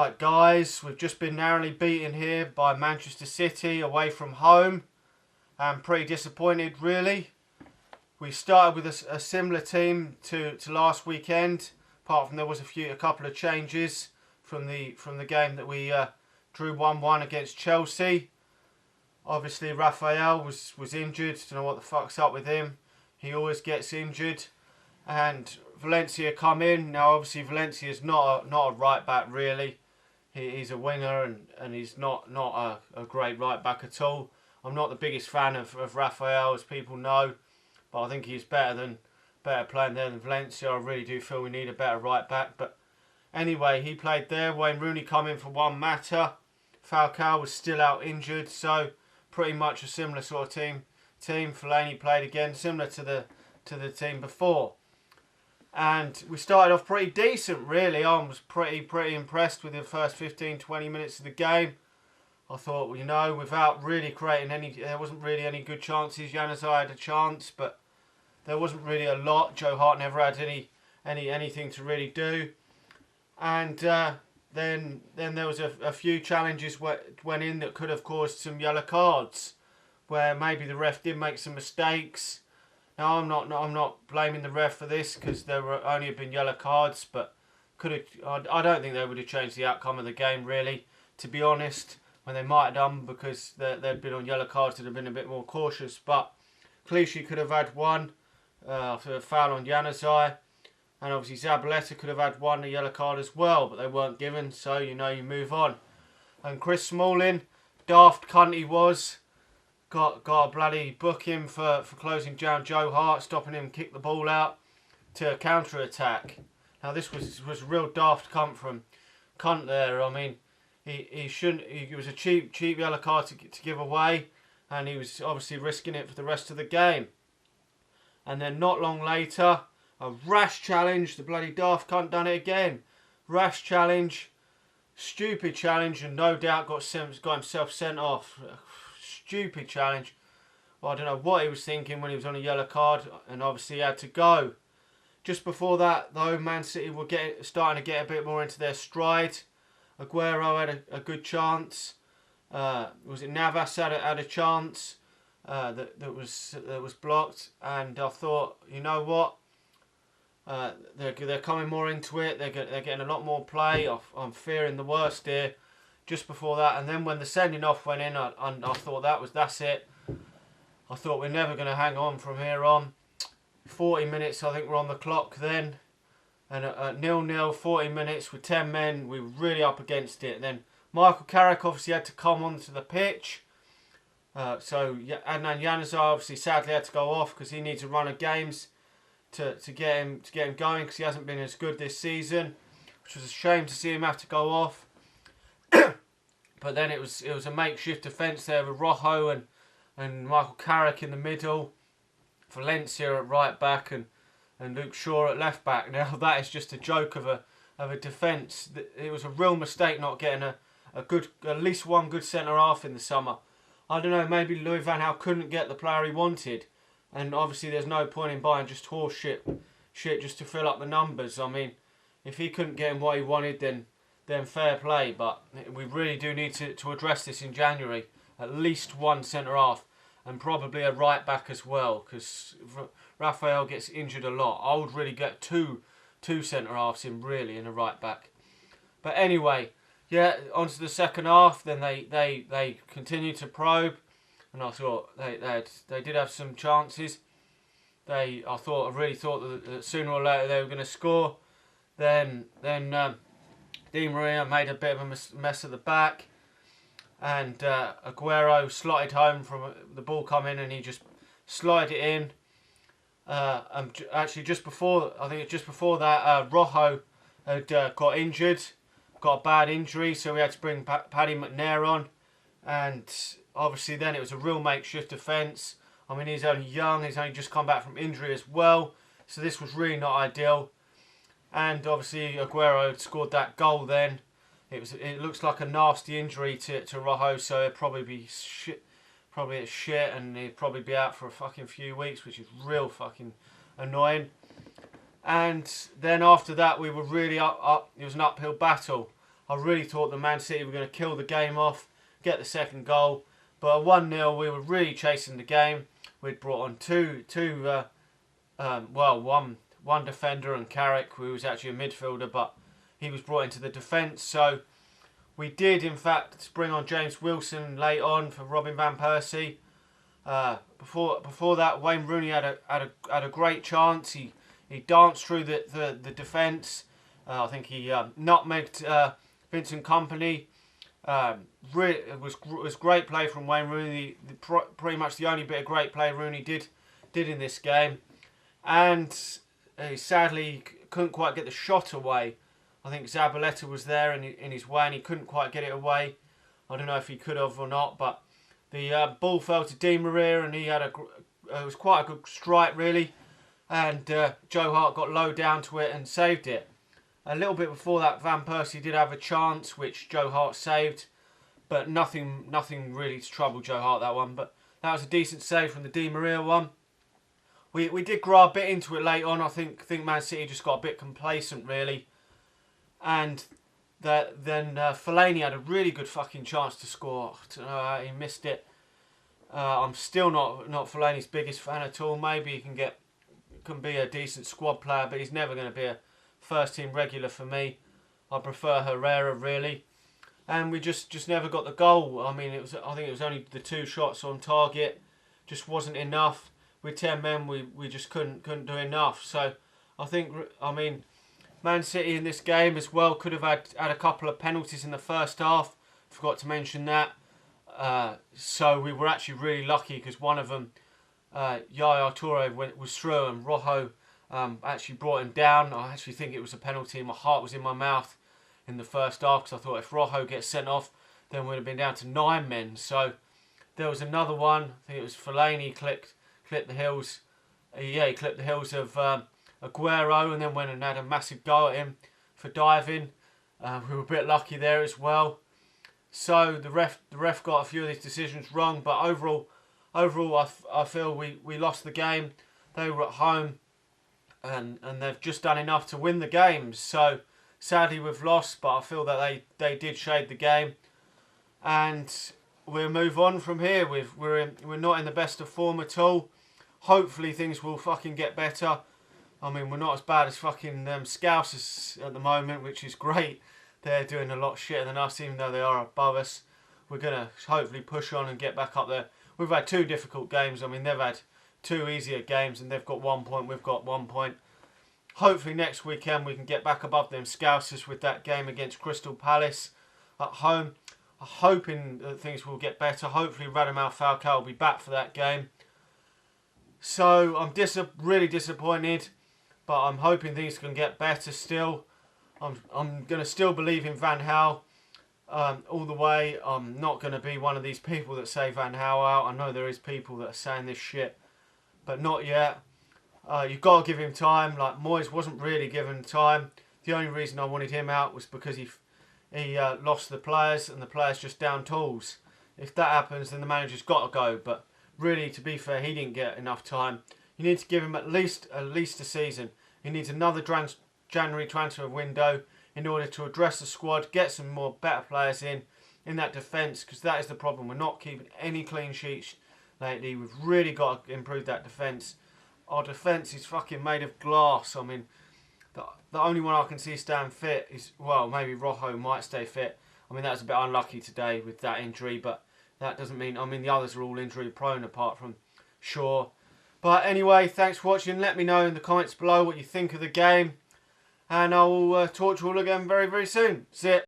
Right guys, we've just been narrowly beaten here by Manchester City away from home. I'm pretty disappointed really. We started with a similar team to last weekend, apart from there was a couple of changes from the game that we drew 1-1 against Chelsea. Obviously Raphael was injured, don't know what the fuck's up with him. He always gets injured. And Valencia come in. Now obviously Valencia's not a right back really. He's a winger and he's not a great right back at all. I'm not the biggest fan of Raphael, as people know, but I think he's better playing there than Valencia. I really do feel we need a better right back. But anyway, he played there. Wayne Rooney come in for Juan Mata. Falcao was still out injured, so pretty much a similar sort of team. Fellaini played again, similar to the team before. And we started off pretty decent, really. I was pretty impressed with the first 15-20 minutes of the game. I thought, well, you know, without really creating there wasn't really any good chances. Januzaj had a chance, but there wasn't really a lot. Joe Hart never had anything to really do. And then there was a few challenges went in that could have caused some yellow cards, where maybe the ref did make some mistakes. Now I'm not blaming the ref for this, because there were only have been yellow cards, but I don't think they would have changed the outcome of the game really, to be honest. When they might have done, because they'd been on yellow cards, they'd have been a bit more cautious. But Clichy could have had one for a foul on Januzaj, and obviously Zabaleta could have had one, a yellow card as well, but they weren't given, so you know, you move on. And Chris Smalling, daft cunt he was. Got a bloody booking for closing down Joe Hart, stopping him kick the ball out to counter attack. Now this was real daft cunt there. I mean, he shouldn't. He was a cheap yellow card to give away, and he was obviously risking it for the rest of the game. And then not long later, a rash challenge. The bloody daft cunt done it again. Rash challenge, stupid challenge, and no doubt got himself sent off. Stupid challenge. Well, I don't know what he was thinking when he was on a yellow card, and obviously he had to go. Just before that, though, Man City were starting to get a bit more into their stride. Aguero had a good chance. Was it Navas had a chance that was blocked, and I thought, you know what? They're coming more into it. They're getting a lot more play. I'm fearing the worst here. Just before that, and then when the sending off went in, I thought that's it. I thought we're never going to hang on from here on. 40 minutes, I think we're on the clock then, and at 0-0, 40 minutes with 10 men, we were really up against it. And then Michael Carrick obviously had to come onto the pitch. So Adnan Januzaj obviously sadly had to go off, because he needs a run of games to get him going, because he hasn't been as good this season, which was a shame to see him have to go off. But then it was a makeshift defence there with Rojo and Michael Carrick in the middle, Valencia at right back, and Luke Shaw at left back. Now that is just a joke of a defence. It was a real mistake not getting at least one good centre half in the summer. I don't know, maybe Louis van Gaal couldn't get the player he wanted, and obviously there's no point in buying just horse shit just to fill up the numbers. I mean, if he couldn't get him what he wanted, then fair play, but we really do need to address this in January. At least one centre-half, and probably a right-back as well, because Raphael gets injured a lot. I would really get two centre-halves in, really, in a right-back. But anyway, yeah, on to the second half. Then they continued to probe, and I thought they did have some chances. I really thought that sooner or later they were going to score. Then Di Maria made a bit of a mess at the back, and Aguero slotted home from the ball come in, and he just slid it in. Actually, just before that, Rojo had got injured, got a bad injury, so we had to bring Paddy McNair on, and obviously then it was a real makeshift defence. I mean, he's only young, he's only just come back from injury as well, so this was really not ideal. And obviously Aguero had scored that goal then. It looks like a nasty injury to Rojo, so it'd probably be shit, and he'd probably be out for a fucking few weeks, which is real fucking annoying. And then after that, we were really up. It was an uphill battle. I really thought the Man City were going to kill the game off, get the second goal. But 1-0, we were really chasing the game. We'd brought on one defender and Carrick, who was actually a midfielder, but he was brought into the defence. So we did, in fact, bring on James Wilson late on for Robin van Persie. Before that, Wayne Rooney had a great chance. He danced through the defence. I think he nutmegged Vincent Kompany. It was great play from Wayne Rooney. Pretty much the only bit of great play Rooney did in this game, and he sadly couldn't quite get the shot away. I think Zabaleta was there in his way, and he couldn't quite get it away. I don't know if he could have or not, but the ball fell to Di Maria, and he had it was quite a good strike really, and Joe Hart got low down to it and saved it. A little bit before that, Van Persie did have a chance, which Joe Hart saved, but nothing really to trouble Joe Hart, that one. But that was a decent save from the Di Maria one. We did grow a bit into it late on. I think Man City just got a bit complacent, really. And then Fellaini had a really good fucking chance to score. He missed it. I'm still not Fellaini's biggest fan at all. Maybe he can be a decent squad player, but he's never going to be a first team regular for me. I prefer Herrera really, and we just never got the goal. I mean, I think it was only the 2 shots on target, just wasn't enough. With 10 men, we just couldn't do enough. So I mean, Man City in this game as well could have had a couple of penalties in the first half. Forgot to mention that. So we were actually really lucky because one of them, Yaya Toure, was through, and Rojo actually brought him down. I actually think it was a penalty. My heart was in my mouth in the first half because I thought if Rojo gets sent off, then we'd have been down to 9 men. So there was another one. I think it was Fellaini clipped the heels. He clipped the heels of Aguero, and then went and had a massive go at him for diving. We were a bit lucky there as well. So the ref got a few of these decisions wrong, but overall I feel we lost the game. They were at home, and they've just done enough to win the games. So sadly we've lost, but I feel that they did shade the game, and we'll move on from here. We're not in the best of form at all. Hopefully things will fucking get better. I mean, we're not as bad as fucking Scousers at the moment, which is great. They're doing a lot shitter than us, even though they are above us. We're going to hopefully push on and get back up there. We've had 2 difficult games. I mean, they've had 2 easier games, and they've got 1 point. We've got 1 point. Hopefully next weekend we can get back above them Scousers with that game against Crystal Palace at home. I'm hoping that things will get better. Hopefully Radamel Falcao will be back for that game. So I'm really disappointed, but I'm hoping things can get better still. I'm going to still believe in Van Gaal all the way. I'm not going to be one of these people that say Van Gaal out. I know there is people that are saying this shit, but not yet. You've got to give him time. Like Moyes wasn't really given time. The only reason I wanted him out was because he lost the players, and the players just down tools. If that happens, then the manager's got to go. But really, to be fair, he didn't get enough time. You need to give him at least a season. He needs another January transfer window in order to address the squad, get some more better players in that defence, because that is the problem. We're not keeping any clean sheets lately. We've really got to improve that defence. Our defence is fucking made of glass. I mean, the only one I can see staying fit is, well, maybe Rojo might stay fit. I mean, that was a bit unlucky today with that injury, but that doesn't mean, I mean, the others are all injury prone apart from Shaw. But anyway, thanks for watching. Let me know in the comments below what you think of the game, and I will talk to you all again very, very soon. See ya.